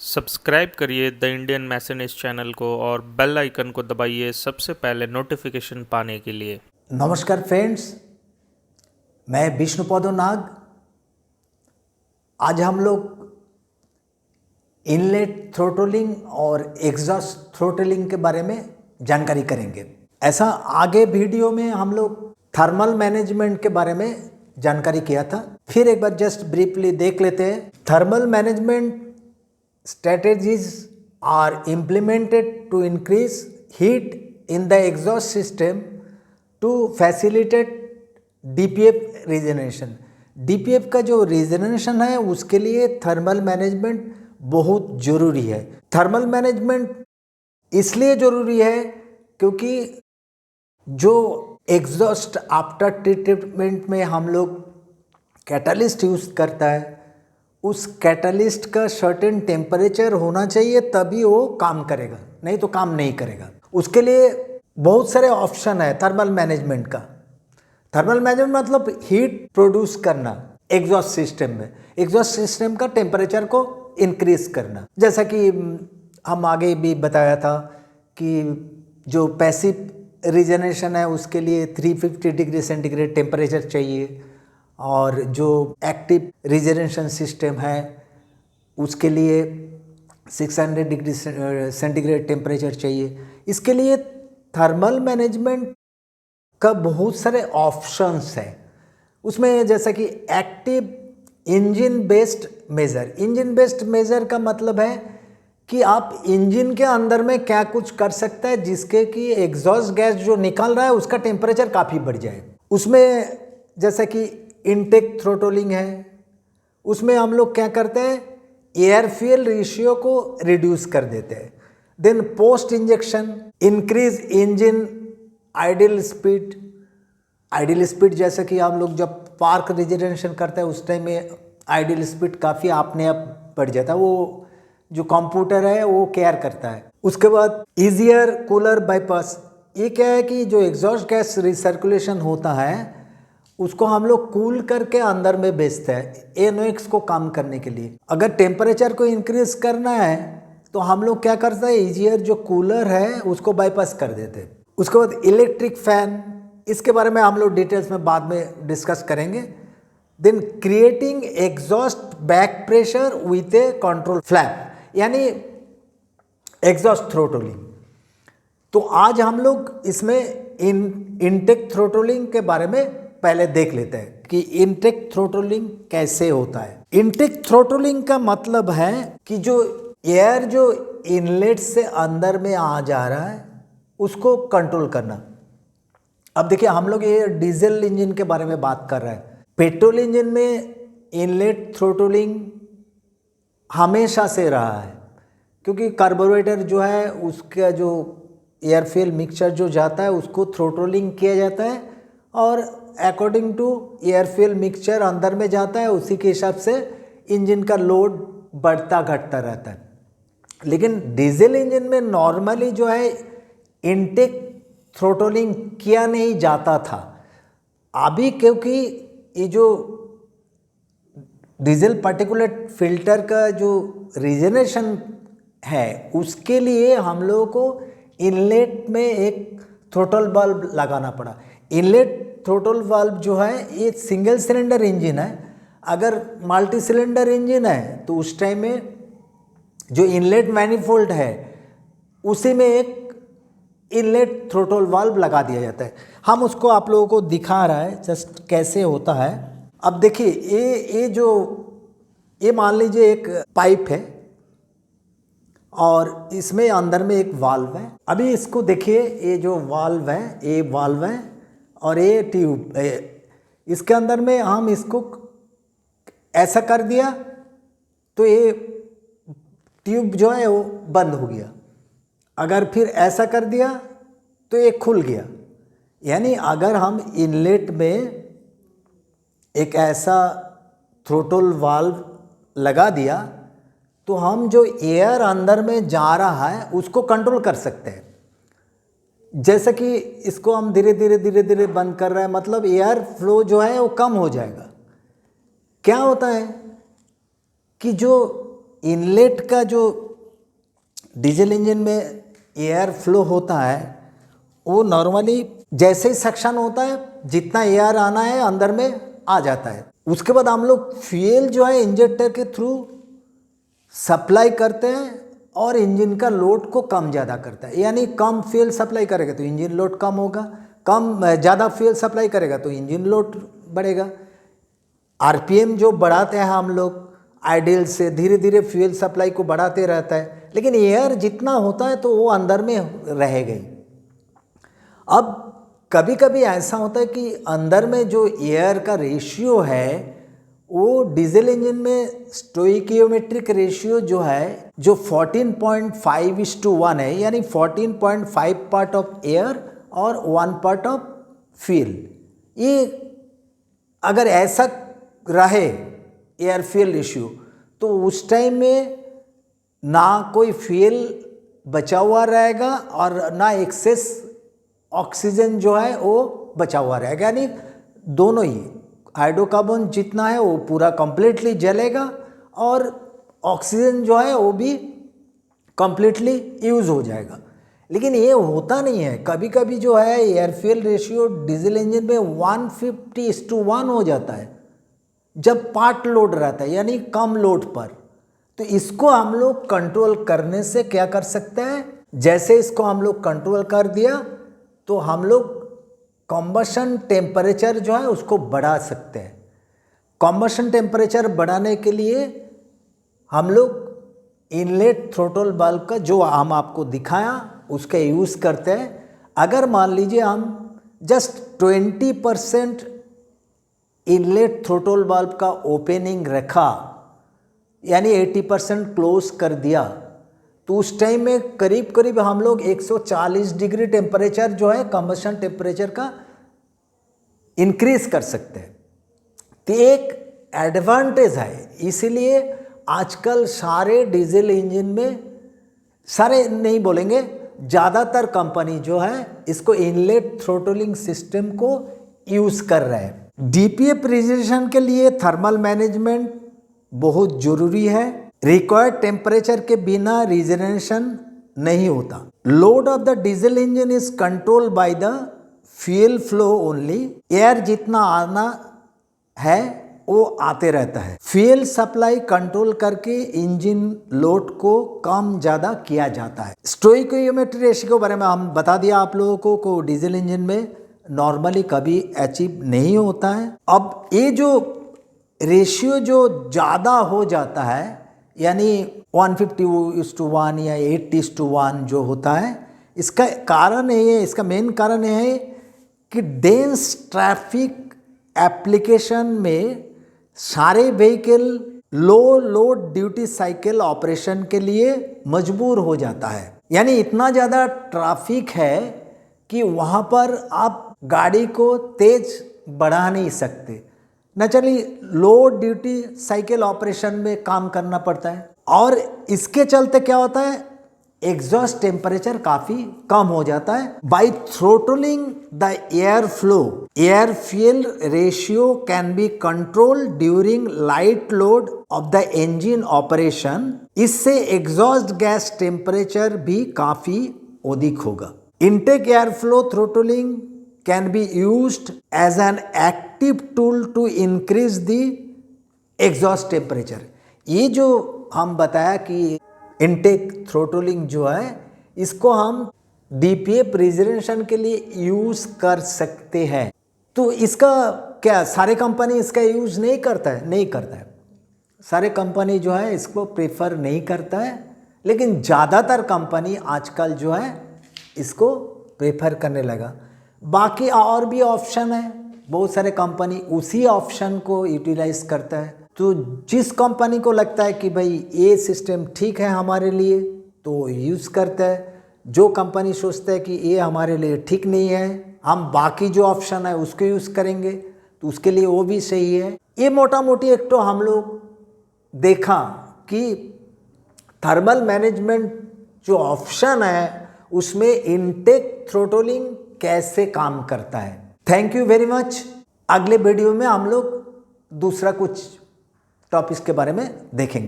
Subscribe करिए the Indian मैसेनिस्ट channel को और बेल आइकन को दबाइए सबसे पहले नोटिफिकेशन पाने के लिए। नमस्कार फ्रेंड्स, मैं विष्णुपद नाग। आज हम लोग इनलेट थ्रोटलिंग और एग्जॉस्ट थ्रोटलिंग के बारे में जानकारी करेंगे। ऐसा आगे वीडियो में हम लोग थर्मल मैनेजमेंट के बारे में जानकारी किया था, फिर एक बार जस्ट ब्रीफली देख लेते हैं। Thermal management strategies are implemented to increase heat in the exhaust system to facilitate DPF regeneration। DPF का जो रिजेनरेशन है उसके लिए थर्मल मैनेजमेंट बहुत ज़रूरी है। थर्मल मैनेजमेंट इसलिए ज़रूरी है क्योंकि जो एग्जॉस्ट आफ्टर ट्रीटमेंट में हम लोग कैटलिस्ट यूज़ करता है, उस कैटलिस्ट का सर्टेन टेम्परेचर होना चाहिए, तभी वो काम करेगा, नहीं तो काम नहीं करेगा। उसके लिए बहुत सारे ऑप्शन है थर्मल मैनेजमेंट का। थर्मल मैनेजमेंट मतलब हीट प्रोड्यूस करना एग्जॉस्ट सिस्टम में, एग्जॉस्ट सिस्टम का टेम्परेचर को इंक्रीज करना। जैसा कि हम आगे भी बताया था कि जो पैसिव रीजनरेशन है उसके लिए 350 डिग्री सेंटीग्रेड टेम्परेचर चाहिए, और जो एक्टिव रीजनरेशन सिस्टम है उसके लिए 600 डिग्री सेंटीग्रेड टेम्परेचर चाहिए। इसके लिए थर्मल मैनेजमेंट का बहुत सारे ऑप्शंस हैं। उसमें जैसा कि active engine based measure. Engine based measure का मतलब है कि आप इंजन के अंदर में क्या कुछ कर सकता है जिसके कि एग्जॉस्ट गैस जो निकल रहा है उसका टेम्परेचर काफ़ी बढ़ जाए। उसमें जैसा कि इनटेक थ्रोटलिंग है, उसमें हम लोग क्या करते हैं, एयर फ्यूल रेशियो को रिड्यूस कर देते हैं। Then post injection increase engine idle speed. Idle speed जैसे कि हम लोग जब पार्क रिजनरेशन करते हैं उस टाइम में आइडल स्पीड काफ़ी अपने आप बढ़ जाता है, वो जो कंप्यूटर है वो केयर करता है। उसके बाद ईजियर कूलर बाईपास। ये क्या है कि जो एग्जॉस्ट गैस रिसर्कुलेशन होता है उसको हम लोग कूल करके अंदर में भेजते हैं एनओएक्स को काम करने के लिए। अगर टेम्परेचर को इंक्रीज करना है तो हम लोग क्या करते हैं, ईजियर जो कूलर है उसको बाईपास कर देते हैं। उसके बाद इलेक्ट्रिक फैन, इसके बारे में हम लोग डिटेल्स में बाद में डिस्कस करेंगे। Then creating exhaust back pressure with a control flap, यानी एग्जॉस्ट थ्रोटलिंग। तो आज हम लोग इसमें इनटेक थ्रोटलिंग के बारे में पहले देख लेते हैं कि इनटेक थ्रोटलिंग कैसे होता है। इनटेक थ्रोटलिंग का मतलब है कि जो एयर जो इनलेट से अंदर में आ जा रहा है उसको कंट्रोल करना। अब देखिए, हम लोग ये डीजल इंजन के बारे में बात कर रहे हैं। पेट्रोल इंजन में इनलेट थ्रोटलिंग हमेशा से रहा है, क्योंकि कार्बोरेटर जो है उसका जो एयर फ्यूल मिक्सचर जो जाता है उसको थ्रोटलिंग किया जाता है, और according to air fuel mixture अंदर में जाता है, उसी के हिसाब से इंजन का लोड बढ़ता घटता रहता है। लेकिन डीजल इंजन में नॉर्मली जो है इनटेक थ्रोटलिंग किया नहीं जाता था। अभी क्योंकि ये जो डीजल पार्टिकुलेट फिल्टर का जो रीजनरेशन है उसके लिए हम लोगों को इनलेट में एक थ्रोटल वाल्व लगाना पड़ा। इनलेट थ्रोटल वाल्व जो है ये सिंगल सिलेंडर इंजन है। अगर मल्टी सिलेंडर इंजन है तो उस टाइम में जो इनलेट मैनिफोल्ड है उसी में एक इनलेट थ्रोटल वाल्व लगा दिया जाता है। हम उसको आप लोगों को दिखा रहा है जस्ट कैसे होता है। अब देखिए, ये मान लीजिए एक पाइप है और इसमें अंदर में एक वाल्व है। अभी इसको देखिए, ये जो वाल्व है ये वाल्व है और ये ट्यूब, इसके अंदर में हम इसको ऐसा कर दिया तो ये ट्यूब जो है वो बंद हो गया। अगर फिर ऐसा कर दिया तो ये खुल गया। यानी अगर हम इनलेट में एक ऐसा थ्रोटल वाल्व लगा दिया तो हम जो एयर अंदर में जा रहा है उसको कंट्रोल कर सकते हैं। जैसे कि इसको हम धीरे धीरे बंद कर रहे हैं, मतलब एयर फ्लो जो है वो कम हो जाएगा। क्या होता है कि जो इनलेट का जो डीजल इंजन में एयर फ्लो होता है वो नॉर्मली जैसे ही सक्शन होता है जितना एयर आना है अंदर में आ जाता है। उसके बाद हम लोग फ्यूल जो है इंजेक्टर के थ्रू सप्लाई करते हैं और इंजन का लोड को कम ज़्यादा करता है। यानी कम फ्यूल सप्लाई करेगा तो इंजन लोड कम होगा, ज़्यादा फ्यूल सप्लाई करेगा तो इंजन लोड बढ़ेगा। आरपीएम जो बढ़ाते हैं हम लोग आइडियल से धीरे धीरे फ्यूल सप्लाई को बढ़ाते रहता है, लेकिन एयर जितना होता है तो वो अंदर में रहेगा ही। अब कभी कभी ऐसा होता है कि अंदर में जो एयर का रेशियो है वो डीजल इंजन में स्टोइकियोमेट्रिक रेशियो जो है जो 14.5:1 है, यानी 14.5 पार्ट ऑफ एयर और 1 पार्ट ऑफ फ्यूल। ये अगर ऐसा रहे एयर फ्यूल रेशियो तो उस टाइम में ना कोई फ्यूल बचा हुआ रहेगा और ना एक्सेस ऑक्सीजन जो है वो बचा हुआ रहेगा। यानी दोनों ही हाइड्रोकार्बन जितना है वो पूरा कंप्लीटली जलेगा और ऑक्सीजन जो है वो भी कंप्लीटली यूज़ हो जाएगा। लेकिन ये होता नहीं है, कभी कभी जो है air fuel ratio diesel engine में 150:1 हो जाता है जब पार्ट लोड रहता है, यानी कम लोड पर। तो इसको हम लोग कंट्रोल करने से क्या कर सकते हैं, जैसे इसको हम लोग कंट्रोल कर दिया तो हम लोग कॉम्बशन टेम्परेचर जो है उसको बढ़ा सकते हैं। कॉम्बशन टेम्परेचर बढ़ाने के लिए हम लोग इनलेट थ्रोटल वाल्व का जो हम आपको दिखाया उसका यूज़ करते हैं। अगर मान लीजिए हम जस्ट 20% इनलेट थ्रोटल वाल्व का ओपनिंग रखा, यानी 80% क्लोज कर दिया, तो उस टाइम में करीब करीब हम लोग 140 डिग्री टेम्परेचर जो है कम्बशन टेम्परेचर का इंक्रीज कर सकते हैं। तो एक एडवांटेज है, इसीलिए आजकल सारे डीजल इंजन में, सारे नहीं बोलेंगे, ज़्यादातर कंपनी जो है इसको इनलेट थ्रोटलिंग सिस्टम को यूज़ कर रहे हैं। डीपीए प्रिजर्वेशन के लिए थर्मल मैनेजमेंट बहुत ज़रूरी है। रिक्वायर्ड टेम्परेचर के बिना रीजनरेशन नहीं होता। Load of the diesel engine is control by the fuel flow only. Air जितना आना है वो आते रहता है। फ्यूल सप्लाई कंट्रोल करके इंजन लोड को कम ज़्यादा किया जाता है। स्टोइकियोमेट्री रेशियो के बारे में हम बता दिया आप लोगों को डीजल इंजन में नॉर्मली कभी अचीव नहीं होता है। अब ये जो रेशियो जो ज़्यादा हो जाता है, यानी 150:1 या 80:1 जो होता है, इसका कारण ये, इसका मेन कारण ये है कि डेंस ट्रैफिक एप्लीकेशन में सारे व्हीकल लो लोड ड्यूटी साइकिल ऑपरेशन के लिए मजबूर हो जाता है। यानी इतना ज़्यादा ट्रैफिक है कि वहाँ पर आप गाड़ी को तेज बढ़ा नहीं सकते। Naturally low duty cycle operation में काम करना पड़ता है और इसके चलते क्या होता है, एग्जॉस्ट टेम्परेचर काफ़ी कम हो जाता है। By throttling the air flow, air fuel ratio can be control during light load of the engine operation. इससे एग्जॉस्ट गैस टेम्परेचर भी काफ़ी अधिक होगा। Intake air flow throttling can be used as an active tool to increase the exhaust temperature। ये जो हम बताया कि इनटेक थ्रोटलिंग जो है इसको हम डीपीए प्रिजर्वेशन के लिए यूज़ कर सकते हैं। तो इसका क्या सारे कंपनी इसका यूज़ नहीं करता है? नहीं करता है, सारे कंपनी जो है इसको प्रेफर नहीं करता है, लेकिन ज़्यादातर कंपनी आजकल जो है इसको प्रेफर करने लगा। बाकी और भी ऑप्शन है, बहुत सारे कंपनी उसी ऑप्शन को यूटिलाइज करता है। तो जिस कंपनी को लगता है कि भाई ये सिस्टम ठीक है हमारे लिए तो यूज़ करता है। जो कंपनी सोचता है कि ये हमारे लिए ठीक नहीं है, हम बाकी जो ऑप्शन है उसको यूज़ करेंगे, तो उसके लिए वो भी सही है। ये मोटा मोटी एक तो हम लोग देखा कि थर्मल मैनेजमेंट जो ऑप्शन है उसमें इनटेक थ्रोटलिंग कैसे काम करता है। Thank you very much. अगले वीडियो में हम लोग दूसरा कुछ टॉपिक्स के बारे में देखेंगे।